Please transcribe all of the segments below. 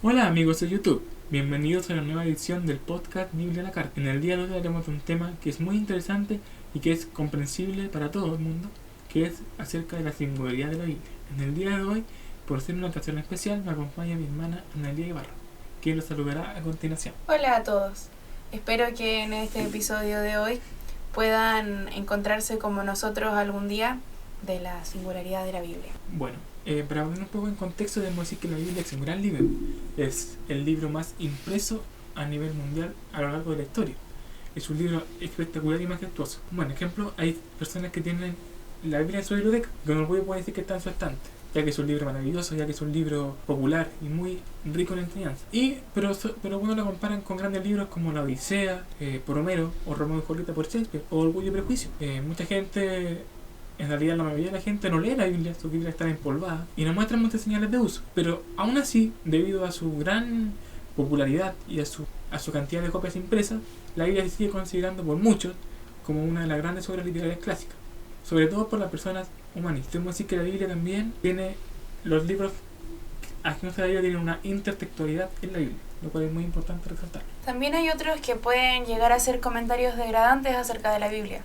Hola amigos de YouTube, bienvenidos a la nueva edición del podcast Biblia a la Carta. En el día de hoy hablaremos de un tema que es muy interesante y que es comprensible para todo el mundo, que es acerca de la singularidad de la Biblia. En el día de hoy, por ser una ocasión especial, me acompaña mi hermana Analia Ibarra, quien los saludará a continuación. Hola a todos, espero que en este episodio de hoy puedan encontrarse como nosotros algún día de la singularidad de la Biblia. Bueno, para poner un poco en contexto, debemos decir que la Biblia es un gran libro. Es el libro más impreso a nivel mundial a lo largo de la historia. Es un libro espectacular y majestuoso. Bueno, ejemplo, hay personas que tienen la Biblia en su biblioteca, que no puede decir que está en su estante, ya que es un libro maravilloso, ya que es un libro popular y muy rico en enseñanza. Pero bueno, lo comparan con grandes libros como La Odisea, por Homero, o Romeo y Julieta por Shakespeare, o Orgullo y Prejuicio. Mucha gente, en realidad la mayoría de la gente no lee la Biblia, su Biblia está empolvada y no muestran muchas señales de uso. Pero aún así, debido a su gran popularidad y a su cantidad de copias impresas, la Biblia se sigue considerando por muchos como una de las grandes obras literarias clásicas, sobre todo por las personas humanistas. Tenemos que decir que la Biblia también tiene, los libros ajenos a la Biblia tienen una intertextualidad en la Biblia, lo cual es muy importante resaltar. También hay otros que pueden llegar a hacer comentarios degradantes acerca de la Biblia,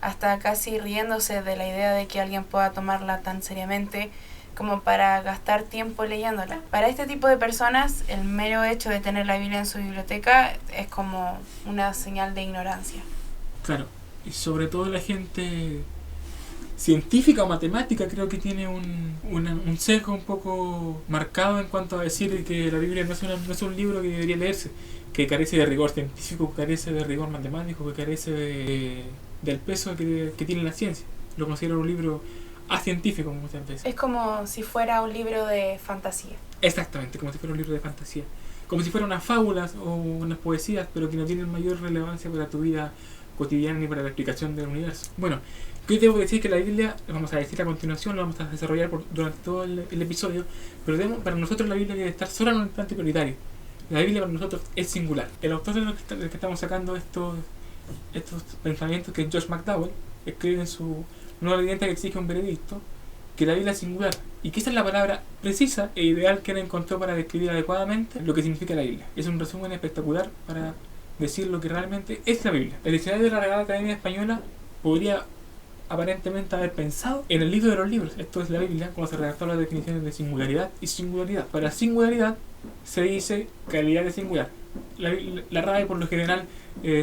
hasta casi riéndose de la idea de que alguien pueda tomarla tan seriamente como para gastar tiempo leyéndola. Para este tipo de personas, el mero hecho de tener la Biblia en su biblioteca es como una señal de ignorancia. Claro, y sobre todo la gente científica o matemática creo que tiene un sesgo un poco marcado en cuanto a decir que la Biblia no es un libro que debería leerse, que carece de rigor científico, que carece de rigor matemático, que carece del peso que tiene la ciencia. Lo considero un libro acientífico muchas veces. Es como si fuera un libro de fantasía. Exactamente, como si fuera un libro de fantasía. Como si fueran unas fábulas o unas poesías, pero que no tienen mayor relevancia para tu vida cotidiana ni para la explicación del universo. Bueno, yo tengo que decir que la Biblia, vamos a decir a continuación, lo vamos a desarrollar durante todo el episodio, pero para nosotros la Biblia debe estar sola en un instante prioritario. La Biblia para nosotros es singular. El autor del que estamos sacando estos pensamientos, que es Josh McDowell, escribe en su Nueva Evidencia que exige un veredicto, que la Biblia es singular y que esa es la palabra precisa e ideal que él encontró para describir adecuadamente lo que significa la Biblia. Es un resumen espectacular para decir lo que realmente es la Biblia. El diccionario de la Real Academia Española podría aparentemente haber pensado en el libro de los libros, esto es la Biblia, cuando se redactaron las definiciones de singularidad y singularidad. Para singularidad se dice calidad de singular. La RAE por lo general,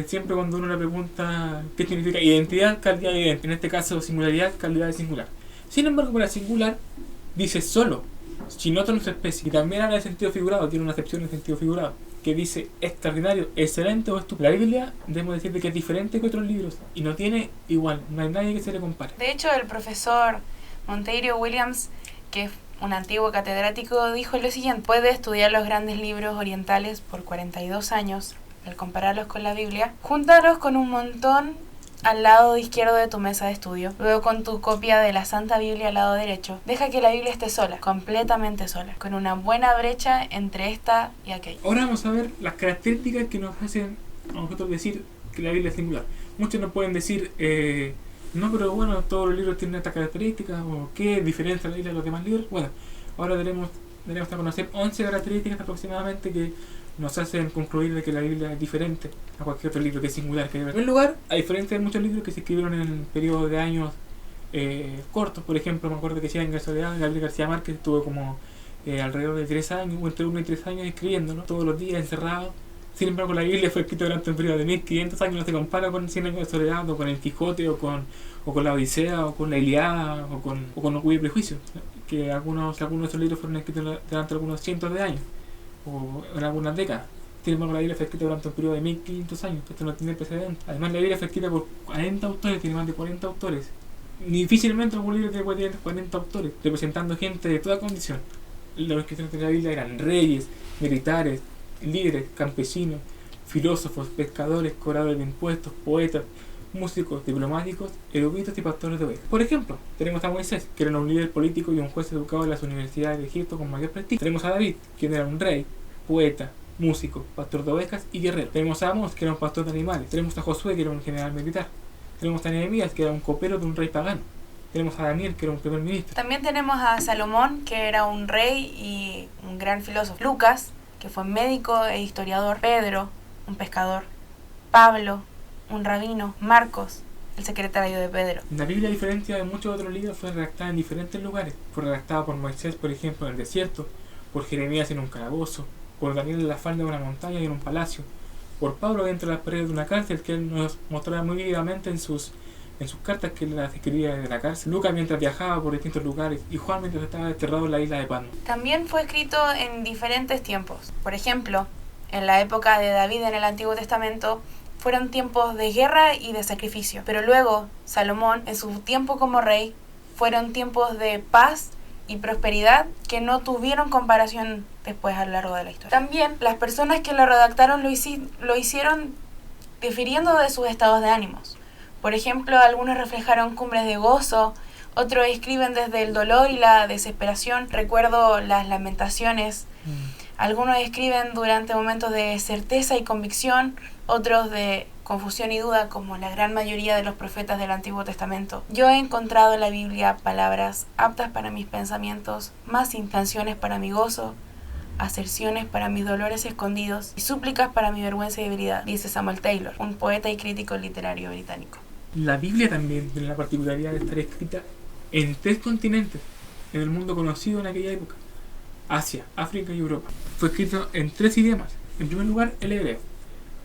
siempre cuando uno le pregunta qué significa identidad, calidad de identidad, en este caso singularidad, calidad de singular. Sin embargo, para singular dice solo, sin otra especie, y también habla de sentido figurado, tiene una acepción en sentido figurado, que dice extraordinario, excelente o estupendo. La Biblia, debemos decir que es diferente que otros libros y no tiene igual, no hay nadie que se le compare. De hecho, el profesor Monteiro Williams, que es un antiguo catedrático, dijo lo siguiente: puede estudiar los grandes libros orientales por 42 años, al compararlos con la Biblia, júntalos con un montón al lado izquierdo de tu mesa de estudio, luego con tu copia de la Santa Biblia al lado derecho. Deja que la Biblia esté sola, completamente sola, con una buena brecha entre esta y aquella. Ahora vamos a ver las características que nos hacen a nosotros decir que la Biblia es singular. Muchos nos pueden decir, no, pero bueno, todos los libros tienen estas características, o qué diferencia la Biblia de los demás libros. Bueno, ahora tenemos a conocer 11 características aproximadamente que nos hacen concluir de que la Biblia es diferente a cualquier otro libro, que es singular. En primer lugar, a diferencia de muchos libros que se escribieron en el periodo de años cortos, por ejemplo, me acuerdo que Cien años de soledad, Gabriel García Márquez estuvo como alrededor de 3 años, o entre 1 y 3 años escribiéndolo, todos los días encerrado. Sin embargo, la Biblia fue escrita durante un periodo de 1500 años, no se compara con Cien años de soledad, o con el Quijote, o con la Odisea, o con la Ilíada, o con Orgullo y Prejuicio, que algunos de esos libros fueron escritos durante algunos cientos de años, o en algunas décadas. Sin embargo, la Biblia fue escrita durante un periodo de 1500 años, esto no tiene precedentes. Además, la Biblia fue escrita por 40 autores, tiene más de 40 autores. Difícilmente algún libro puede tener 40 autores, representando gente de toda condición. Los escritores de la Biblia eran reyes, militares, líderes, campesinos, filósofos, pescadores, cobradores de impuestos, poetas, músicos, diplomáticos, eruditos y pastores de ovejas. Por ejemplo, tenemos a Moisés, que era un líder político y un juez educado en las universidades de Egipto con mayor prestigio. Tenemos a David, quien era un rey, poeta, músico, pastor de ovejas y guerrero. Tenemos a Amós, que era un pastor de animales. Tenemos a Josué, que era un general militar. Tenemos a Nehemías, que era un copero de un rey pagano. Tenemos a Daniel, que era un primer ministro. También tenemos a Salomón, que era un rey y un gran filósofo. Lucas, que fue médico e historiador. Pedro, un pescador. Pablo, un rabino. Marcos, el secretario de Pedro. La Biblia, a diferencia de muchos otros libros, fue redactada en diferentes lugares. Fue redactada por Moisés, por ejemplo, en el desierto, por Jeremías en un calabozo, por Daniel en la falda de una montaña y en un palacio, por Pablo dentro de las paredes de una cárcel, que él nos mostraba muy vívidamente en sus cartas que él las escribía desde la cárcel. Lucas mientras viajaba por distintos lugares, y Juan mientras estaba desterrado en la isla de Patmos. También fue escrito en diferentes tiempos. Por ejemplo, en la época de David en el Antiguo Testamento, fueron tiempos de guerra y de sacrificio. Pero luego, Salomón, en su tiempo como rey, fueron tiempos de paz y prosperidad que no tuvieron comparación después a lo largo de la historia. También, las personas que lo redactaron lo hicieron difiriendo de sus estados de ánimos. Por ejemplo, algunos reflejaron cumbres de gozo, otros escriben desde el dolor y la desesperación. Recuerdo las lamentaciones. Algunos escriben durante momentos de certeza y convicción, otros de confusión y duda, como la gran mayoría de los profetas del Antiguo Testamento. Yo he encontrado en la Biblia palabras aptas para mis pensamientos, más intenciones para mi gozo, aserciones para mis dolores escondidos y súplicas para mi vergüenza y debilidad, dice Samuel Taylor, un poeta y crítico literario británico. La Biblia también tiene la particularidad de estar escrita en 3 continentes, en el mundo conocido en aquella época: Asia, África y Europa. Fue escrito en 3 idiomas. En primer lugar, el hebreo.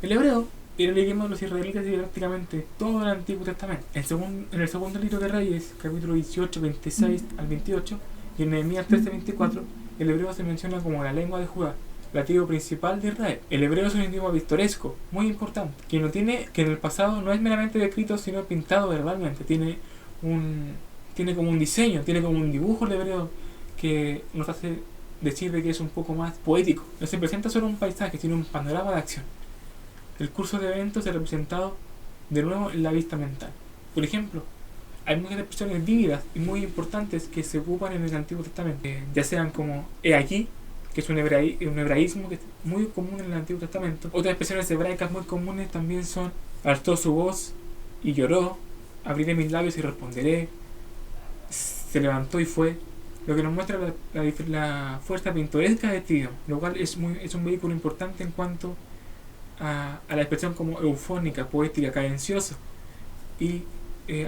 El hebreo era el idioma de los israelitas y prácticamente todo el Antiguo Testamento. En el segundo libro de Reyes, capítulo 18, 26 al 28, y en Nehemías 13, 24, el hebreo se menciona como la lengua de Judá, la tribu principal de Israel. El hebreo es un idioma pintoresco, muy importante, que en el pasado no es meramente descrito, sino pintado verbalmente. Tiene como un diseño, tiene como un dibujo el hebreo que nos hace decir de que es un poco más poético. No se presenta solo un paisaje, sino un panorama de acción. El curso de eventos es representado de nuevo en la vista mental. Por ejemplo, hay muchas expresiones vívidas y muy importantes que se ocupan en el Antiguo Testamento, ya sean como "he aquí", que es un hebraísmo que es muy común en el Antiguo Testamento. Otras expresiones hebraicas muy comunes también son "alzó su voz y lloró", "abriré mis labios y responderé", "se levantó y fue", lo que nos muestra la fuerza pintoresca de este idioma, lo cual es un vehículo importante en cuanto a la expresión como eufónica, poética, cadenciosa y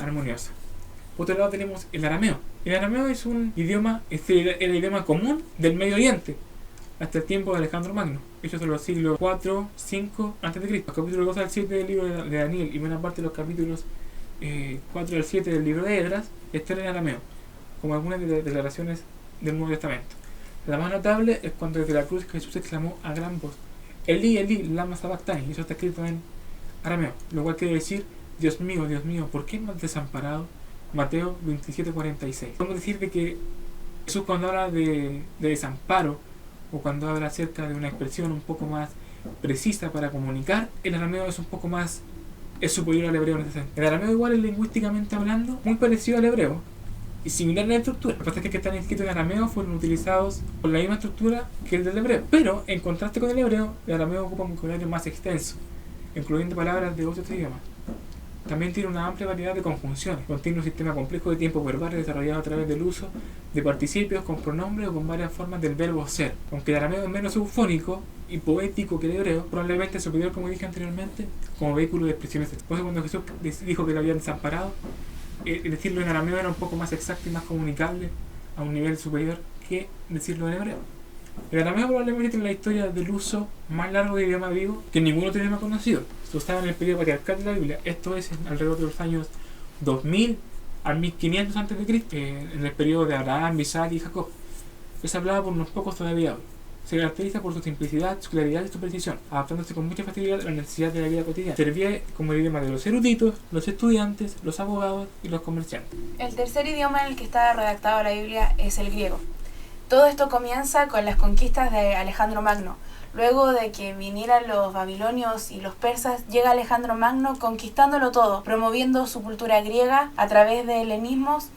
armoniosa. Por otro lado tenemos el arameo. El arameo es un idioma, el idioma común del Medio Oriente hasta el tiempo de Alejandro Magno. Ellos son los siglos 4, 5 a.C. Los capítulos 2 al 7 del libro de Daniel y buena parte de los capítulos 4 al 7 del libro de Esdras están en arameo, como algunas de las declaraciones del Nuevo Testamento. La más notable es cuando desde la cruz Jesús exclamó a gran voz: "Elí, Elí, lama sabactani", y eso está escrito en arameo, lo cual quiere decir: Dios mío, ¿por qué me has desamparado? Mateo 27:46. Podemos decir de que Jesús, cuando habla de desamparo, o cuando habla acerca de una expresión un poco más precisa para comunicar, el arameo es superior al hebreo en ese sentido. El arameo igual es, lingüísticamente hablando, muy parecido al hebreo y similar en la estructura. Los pasajes que están escritos en arameo fueron utilizados con la misma estructura que el del hebreo, pero en contraste con el hebreo, el arameo ocupa un vocabulario más extenso, incluyendo palabras de otros idiomas. También tiene una amplia variedad de conjunciones. Contiene un sistema complejo de tiempos verbales desarrollado a través del uso de participios con pronombres o con varias formas del verbo ser. Aunque el arameo es menos eufónico y poético que el hebreo, probablemente es superior, como dije anteriormente, como vehículo de expresiones. Por eso cuando Jesús dijo que lo habían desamparado, decirlo en arameo era un poco más exacto y más comunicable a un nivel superior que decirlo en hebreo. El arameo probablemente tiene la historia del uso más largo de idioma vivo que ningún otro idioma conocido. Se usaba en el periodo patriarcal de la Biblia, esto es alrededor de los años 2000 a 1500 a.C., en el periodo de Abraham, Isaac y Jacob. Es hablado por unos pocos todavía hoy. Se caracteriza por su simplicidad, su claridad y su precisión, adaptándose con mucha facilidad a la necesidad de la vida cotidiana. Servía como el idioma de los eruditos, los estudiantes, los abogados y los comerciantes. El tercer idioma en el que está redactada la Biblia es el griego. Todo esto comienza con las conquistas de Alejandro Magno. Luego de que vinieran los babilonios y los persas, llega Alejandro Magno conquistándolo todo, promoviendo su cultura griega a través de helenismos,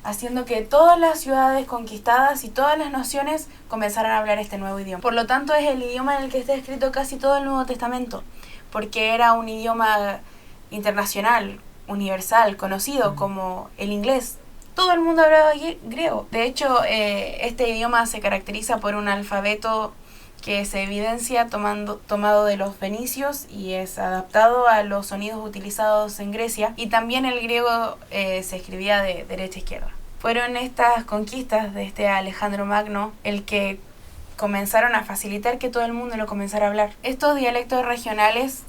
haciendo que todas las ciudades conquistadas y todas las naciones comenzaran a hablar este nuevo idioma. Por lo tanto, es el idioma en el que está escrito casi todo el Nuevo Testamento, porque era un idioma internacional, universal, conocido como el inglés todo el mundo hablaba griego. De hecho, este idioma se caracteriza por un alfabeto que se evidencia tomado de los fenicios y es adaptado a los sonidos utilizados en Grecia, y también el griego se escribía de derecha a izquierda. Fueron estas conquistas de este Alejandro Magno el que comenzaron a facilitar que todo el mundo lo comenzara a hablar. Estos dialectos regionales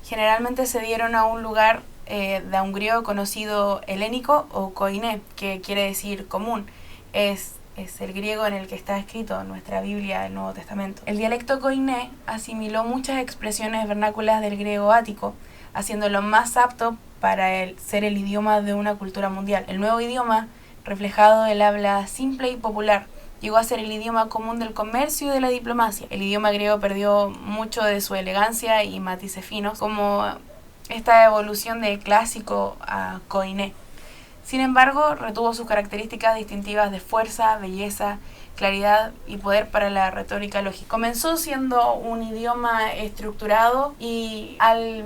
generalmente se dieron a un lugar de un griego conocido helénico o koiné, que quiere decir común. Es el griego en el que está escrito nuestra Biblia, el Nuevo Testamento. El dialecto koiné asimiló muchas expresiones vernáculas del griego ático, haciéndolo más apto para ser el idioma de una cultura mundial. El nuevo idioma, reflejado el habla simple y popular, llegó a ser el idioma común del comercio y de la diplomacia. El idioma griego perdió mucho de su elegancia y matices finos, como esta evolución de clásico a koiné. Sin embargo, retuvo sus características distintivas de fuerza, belleza, claridad y poder para la retórica lógica. Comenzó siendo un idioma estructurado y al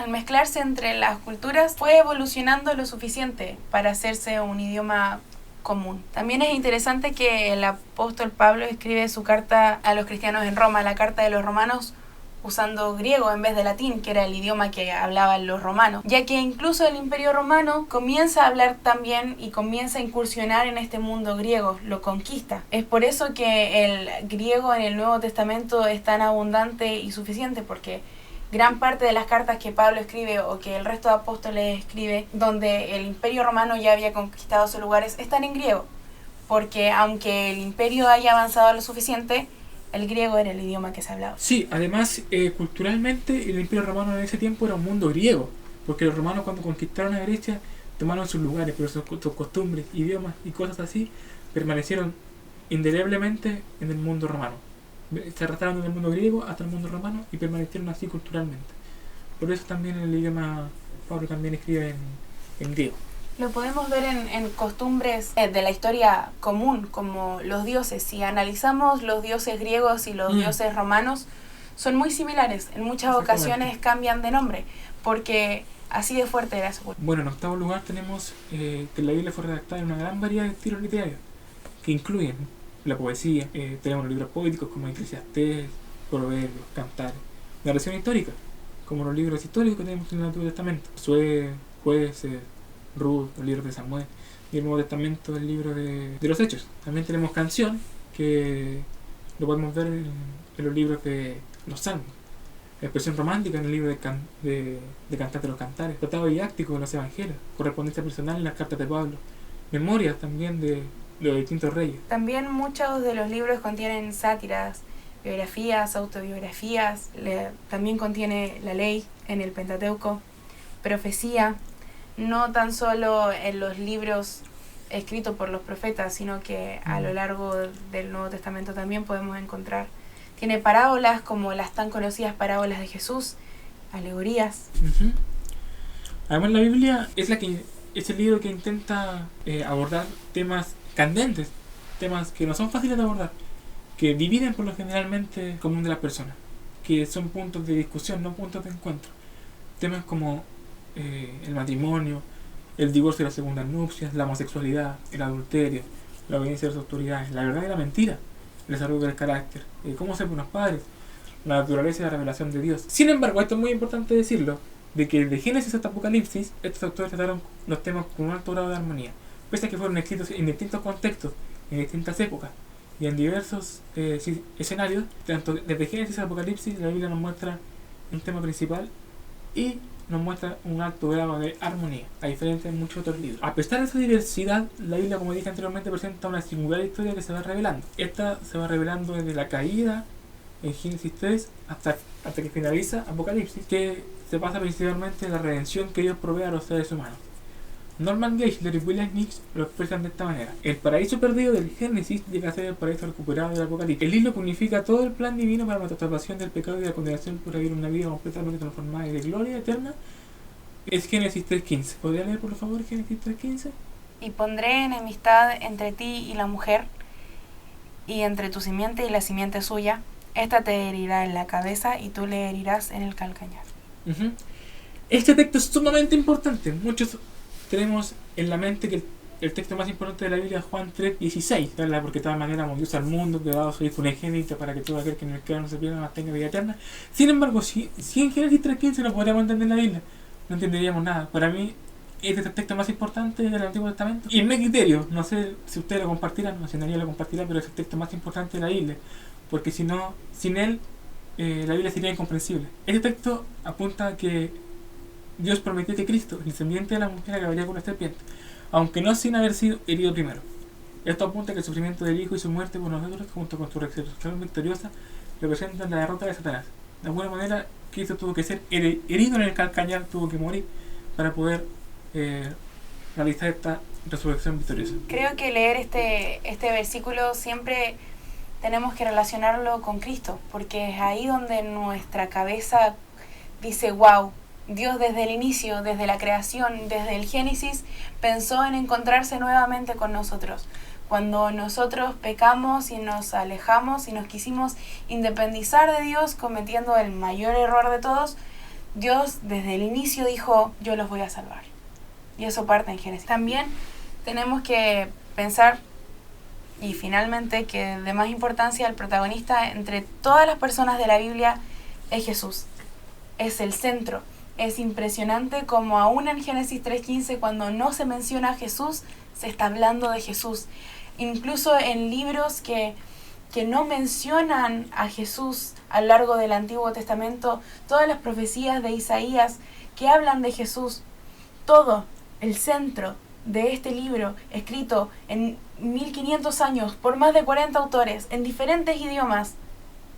mezclarse entre las culturas fue evolucionando lo suficiente para hacerse un idioma común. También es interesante que el apóstol Pablo escribe su carta a los cristianos en Roma, la carta de los romanos, usando griego en vez de latín, que era el idioma que hablaban los romanos, ya que incluso el Imperio Romano comienza a hablar también y comienza a incursionar en este mundo griego, lo conquista. Es por eso que el griego en el Nuevo Testamento es tan abundante y suficiente, porque gran parte de las cartas que Pablo escribe o que el resto de apóstoles escribe, donde el Imperio Romano ya había conquistado esos lugares, están en griego, porque aunque el imperio haya avanzado lo suficiente, el griego era el idioma que se hablaba. Sí, además, culturalmente el Imperio Romano en ese tiempo era un mundo griego, porque los romanos cuando conquistaron a Grecia tomaron sus lugares, pero sus costumbres, idiomas y cosas así permanecieron indeleblemente en el mundo romano. Se arrastraron del mundo griego hasta el mundo romano y permanecieron así culturalmente. Por eso también el idioma, Pablo también escribe en griego. Lo podemos ver en costumbres de la historia común, como los dioses. Si analizamos los dioses griegos y los dioses romanos, son muy similares. En muchas ocasiones cambian de nombre, porque así de fuerte era su cultura. Bueno, en octavo lugar tenemos que la Biblia fue redactada en una gran variedad de estilos literarios, que incluyen la poesía, tenemos los libros poéticos como Eclesiastés, Proverbios, Cantares, narración histórica, como los libros históricos que tenemos en el Antiguo Testamento, Josué, Jueces, Ruth, los libros de Samuel, y el Nuevo Testamento, el libro de los Hechos. También tenemos canción, que lo podemos ver en los libros de los Salmos, expresión romántica en el libro de Cantar de los Cantares, tratado didáctico de los Evangelios, correspondencia personal en las cartas de Pablo, memorias también de los distintos reyes. También muchos de los libros contienen sátiras, biografías, autobiografías, también contiene la ley en el Pentateuco, profecía, no tan solo en los libros escritos por los profetas, sino que a lo largo del Nuevo Testamento también podemos encontrar. Tiene parábolas como las tan conocidas parábolas de Jesús, alegorías. Además, la Biblia es el libro que intenta abordar temas candentes, temas que no son fáciles de abordar, que dividen por lo generalmente el común de las personas, que son puntos de discusión, no puntos de encuentro. Temas como el matrimonio, el divorcio y las segundas nupcias, la homosexualidad, el adulterio, la obediencia a las autoridades, la verdad y la mentira, el desarrollo del carácter, cómo ser buenos padres, la naturaleza y la revelación de Dios. Sin embargo, esto es muy importante decirlo, de que de Génesis hasta Apocalipsis, estos autores trataron los temas con un alto grado de armonía, pese a que fueron escritos en distintos contextos, en distintas épocas y en diversos escenarios. Tanto desde Génesis a Apocalipsis, la Biblia nos muestra un tema principal y nos muestra un alto grado de armonía, a diferencia de muchos otros libros. A pesar de esa diversidad, la Biblia, como dije anteriormente, presenta una singular historia que se va revelando. Esta se va revelando desde la caída en Génesis 3 hasta que finaliza Apocalipsis, que se basa principalmente en la redención que Dios provee a los seres humanos. Norman Geisler y William Nix lo expresan de esta manera: el paraíso perdido del Génesis llega a ser el paraíso recuperado del Apocalipsis. El libro unifica todo el plan divino para la salvación del pecado y la condenación por vivir una vida completamente transformada y de gloria eterna. Es Génesis 3.15. ¿Podría leer por favor Génesis 3.15? Y pondré enemistad entre ti y la mujer, y entre tu simiente y la simiente suya. Esta te herirá en la cabeza y tú le herirás en el calcañar. Este texto es sumamente importante. Muchos tenemos en la mente que el texto más importante de la Biblia es Juan 3:16, ¿verdad? Porque de todas maneras amó Dios al mundo, que ha dado su Hijo unigénito para que todo aquel que en el crea no se pierda, mas tenga vida eterna. Sin embargo, si en Génesis 3:15 no podríamos entender la Biblia, no entenderíamos nada. Para mí, este es el texto más importante del Antiguo Testamento. Y en mi criterio, no sé si ustedes lo compartirán, no sé si nadie lo compartirá, pero es el texto más importante de la Biblia. Porque si no, sin él, la Biblia sería incomprensible. Este texto apunta a que Dios prometió que Cristo, el descendiente de la mujer, acabaría con la serpiente, aunque no sin haber sido herido primero. Esto apunta a que el sufrimiento del Hijo y su muerte por nosotros, junto con su resurrección victoriosa, representan la derrota de Satanás. De alguna manera, Cristo tuvo que ser herido en el calcañar, tuvo que morir para poder realizar esta resurrección victoriosa. Creo que leer este versículo siempre tenemos que relacionarlo con Cristo, porque es ahí donde nuestra cabeza dice, wow, Dios desde el inicio, desde la creación, desde el Génesis, pensó en encontrarse nuevamente con nosotros. Cuando nosotros pecamos y nos alejamos y nos quisimos independizar de Dios, cometiendo el mayor error de todos, Dios desde el inicio dijo, yo los voy a salvar. Y eso parte en Génesis. También tenemos que pensar, y finalmente, que de más importancia el protagonista entre todas las personas de la Biblia es Jesús. Es el centro. Es impresionante como aún en Génesis 3:15, cuando no se menciona a Jesús, se está hablando de Jesús. Incluso en libros que no mencionan a Jesús a lo largo del Antiguo Testamento, todas las profecías de Isaías que hablan de Jesús, todo el centro de este libro, escrito en 1500 años por más de 40 autores en diferentes idiomas,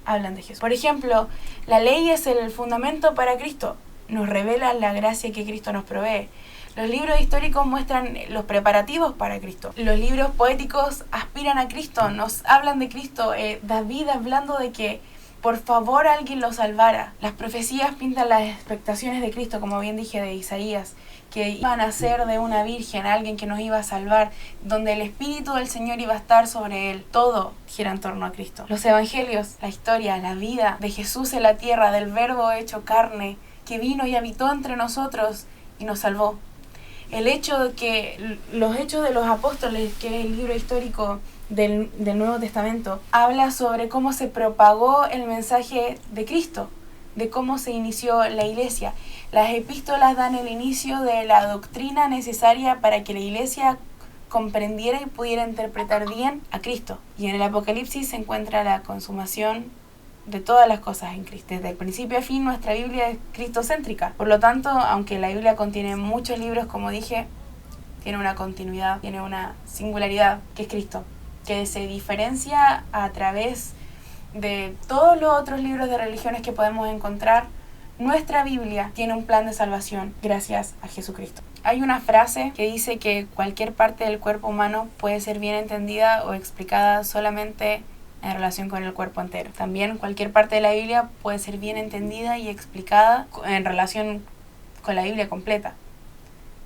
hablan de Jesús. Por ejemplo, la ley es el fundamento para Cristo, nos revela la gracia que Cristo nos provee. Los libros históricos muestran los preparativos para Cristo. Los libros poéticos aspiran a Cristo, nos hablan de Cristo. David hablando de que por favor alguien lo salvara. Las profecías pintan las expectaciones de Cristo, como bien dije, de Isaías, que iban a ser de una virgen, alguien que nos iba a salvar, donde el Espíritu del Señor iba a estar sobre él. Todo gira en torno a Cristo. Los evangelios, la historia, la vida de Jesús en la tierra, del Verbo hecho carne, que vino y habitó entre nosotros y nos salvó. El hecho de que los Hechos de los Apóstoles, que es el libro histórico del Nuevo Testamento, habla sobre cómo se propagó el mensaje de Cristo, de cómo se inició la iglesia. Las epístolas dan el inicio de la doctrina necesaria para que la iglesia comprendiera y pudiera interpretar bien a Cristo. Y en el Apocalipsis se encuentra la consumación de todas las cosas en Cristo. Desde el principio a fin, nuestra Biblia es cristocéntrica. Por lo tanto, aunque la Biblia contiene muchos libros, como dije, tiene una continuidad, tiene una singularidad, que es Cristo, que se diferencia a través de todos los otros libros de religiones que podemos encontrar. Nuestra Biblia tiene un plan de salvación gracias a Jesucristo. Hay una frase que dice que cualquier parte del cuerpo humano puede ser bien entendida o explicada solamente en relación con el cuerpo entero. También cualquier parte de la Biblia puede ser bien entendida y explicada en relación con la Biblia completa.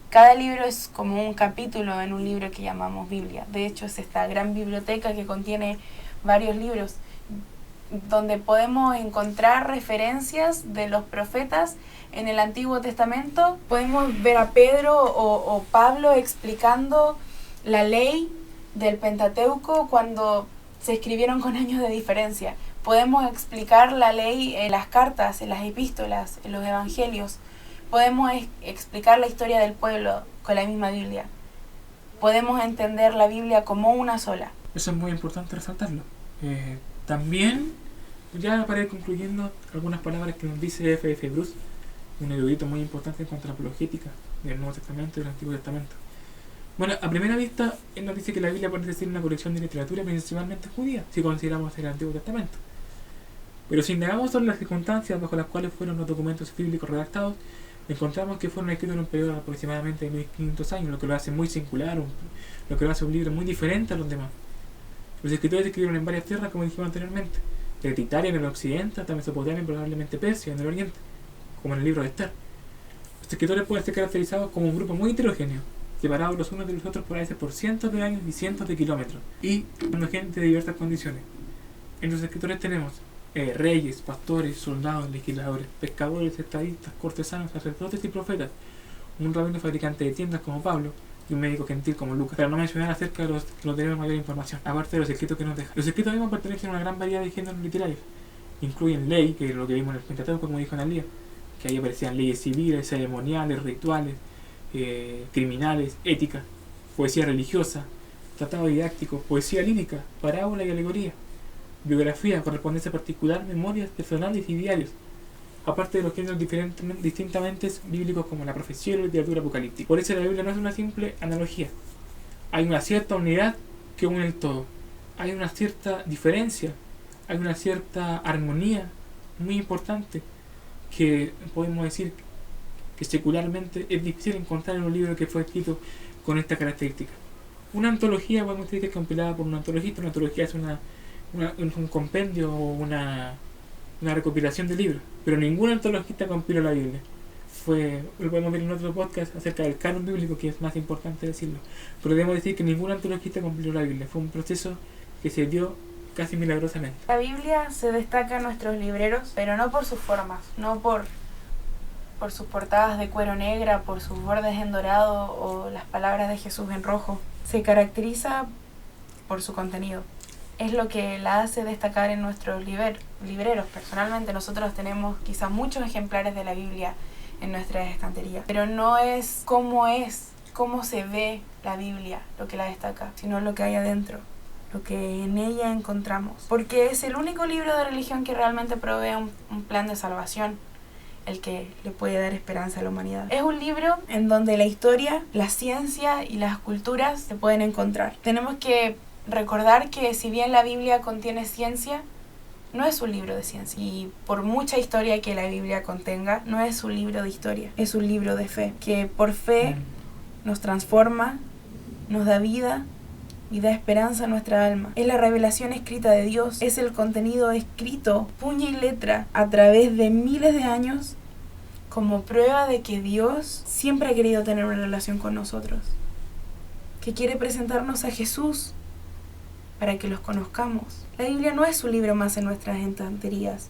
Cada libro es como un capítulo en un libro que llamamos Biblia. De hecho, es esta gran biblioteca que contiene varios libros, donde podemos encontrar referencias de los profetas en el Antiguo Testamento. Podemos ver a Pedro o Pablo explicando la ley del Pentateuco cuando se escribieron con años de diferencia. Podemos explicar la ley en las cartas, en las epístolas, en los evangelios. Podemos explicar la historia del pueblo con la misma Biblia. Podemos entender la Biblia como una sola. Eso es muy importante resaltarlo. También, ya para ir concluyendo, algunas palabras que nos dice F.F. Bruce, un erudito muy importante en cuanto a la apologética del Nuevo Testamento y del Antiguo Testamento. Bueno, a primera vista, él nos dice que la Biblia puede ser una colección de literatura principalmente judía, si consideramos el Antiguo Testamento. Pero si indagamos sobre las circunstancias bajo las cuales fueron los documentos bíblicos redactados, encontramos que fueron escritos en un periodo de aproximadamente 1500 años, lo que lo hace muy singular, lo que lo hace un libro muy diferente a los demás. Los escritores escribieron en varias tierras, como dijimos anteriormente, desde Italia en el occidente hasta Mesopotamia y probablemente Persia en el oriente, como en el libro de Esther. Los escritores pueden ser caracterizados como un grupo muy heterogéneo, separados los unos de los otros por a veces por cientos de años y cientos de kilómetros, y con gente de diversas condiciones. En los escritores tenemos reyes, pastores, soldados, legisladores, pescadores, estadistas, cortesanos, sacerdotes y profetas, un rabino fabricante de tiendas como Pablo, y un médico gentil como Lucas, para no mencionar acerca de los que nos deben mayor información, aparte de los escritos que nos dejan. Los escritos mismos pertenecen a una gran variedad de géneros literarios. Incluyen ley, que es lo que vimos en el Pentateuco, como dijo Analía, que ahí aparecían leyes civiles, ceremoniales, rituales, criminales, ética, poesía religiosa, tratado didáctico, poesía lírica, parábola y alegoría, biografía, correspondencia particular, memorias personales y diarios, aparte de los géneros distintamente bíblicos como la profecía y la literatura apocalíptica. Por eso la Biblia no es una simple analogía. Hay una cierta unidad que une el todo. Hay una cierta diferencia, hay una cierta armonía muy importante que podemos decir que secularmente es difícil encontrar en un libro que fue escrito con esta característica. Una antología, podemos decir que es compilada por un antologista. Una antología es un compendio o una recopilación de libros, pero ningún antologista compiló la Biblia. Lo podemos ver en otro podcast acerca del canon bíblico, que es más importante decirlo, pero debemos decir que ningún antologista compiló la Biblia. Fue un proceso que se dio casi milagrosamente. La Biblia se destaca en nuestros libreros, pero no por sus formas, no por sus portadas de cuero negra, por sus bordes en dorado o las palabras de Jesús en rojo. Se caracteriza por su contenido. Es lo que la hace destacar en nuestros libreros. Personalmente nosotros tenemos quizá muchos ejemplares de la Biblia en nuestras estanterías, pero no es cómo se ve la Biblia lo que la destaca, sino lo que hay adentro, lo que en ella encontramos, porque es el único libro de religión que realmente provee un plan de salvación, el que le puede dar esperanza a la humanidad. Es un libro en donde la historia, la ciencia y las culturas se pueden encontrar. Tenemos que recordar que si bien la Biblia contiene ciencia, no es un libro de ciencia. Y por mucha historia que la Biblia contenga, no es un libro de historia, es un libro de fe, que por fe nos transforma, nos da vida y da esperanza a nuestra alma. Es la revelación escrita de Dios, es el contenido escrito, puño y letra, a través de miles de años, como prueba de que Dios siempre ha querido tener una relación con nosotros, que quiere presentarnos a Jesús para que los conozcamos. La Biblia no es un libro más en nuestras estanterías,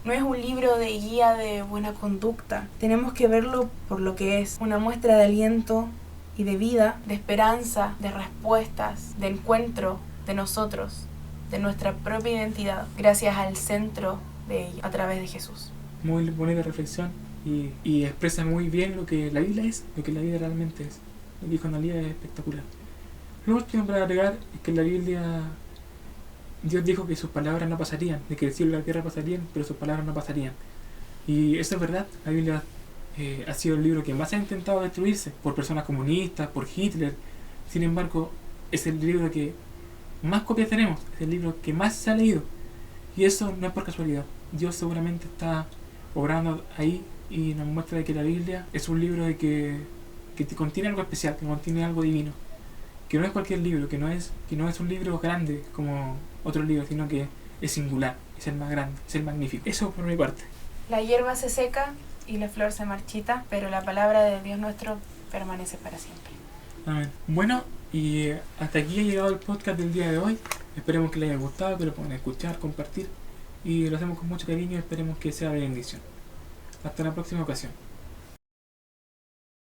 no es un libro de guía de buena conducta. Tenemos que verlo por lo que es, una muestra de aliento y de vida, de esperanza, de respuestas, de encuentro de nosotros, de nuestra propia identidad, gracias al centro de ella, a través de Jesús. Muy bonita reflexión y expresa muy bien lo que la Biblia es, lo que la Biblia realmente es. Lo que dijo Analía es espectacular. Lo último para agregar es que en la Biblia Dios dijo que sus palabras no pasarían, de que el cielo y la tierra pasarían, pero sus palabras no pasarían. Y eso es verdad. La Biblia ha sido el libro que más ha intentado destruirse por personas comunistas, por Hitler. Sin embargo, es el libro que más copias tenemos, es el libro que más se ha leído. Y eso no es por casualidad. Dios seguramente está obrando ahí y nos muestra de que la Biblia es un libro que contiene algo especial, que contiene algo divino. Que no es cualquier libro, que no es un libro grande como otros libros, sino que es singular, es el más grande, es el magnífico. Eso por mi parte. La hierba se seca y la flor se marchita, pero la palabra de Dios nuestro permanece para siempre. Amén. Bueno, y hasta aquí ha llegado el podcast del día de hoy. Esperemos que les haya gustado, que lo puedan escuchar, compartir, y lo hacemos con mucho cariño y esperemos que sea de bendición. Hasta la próxima ocasión.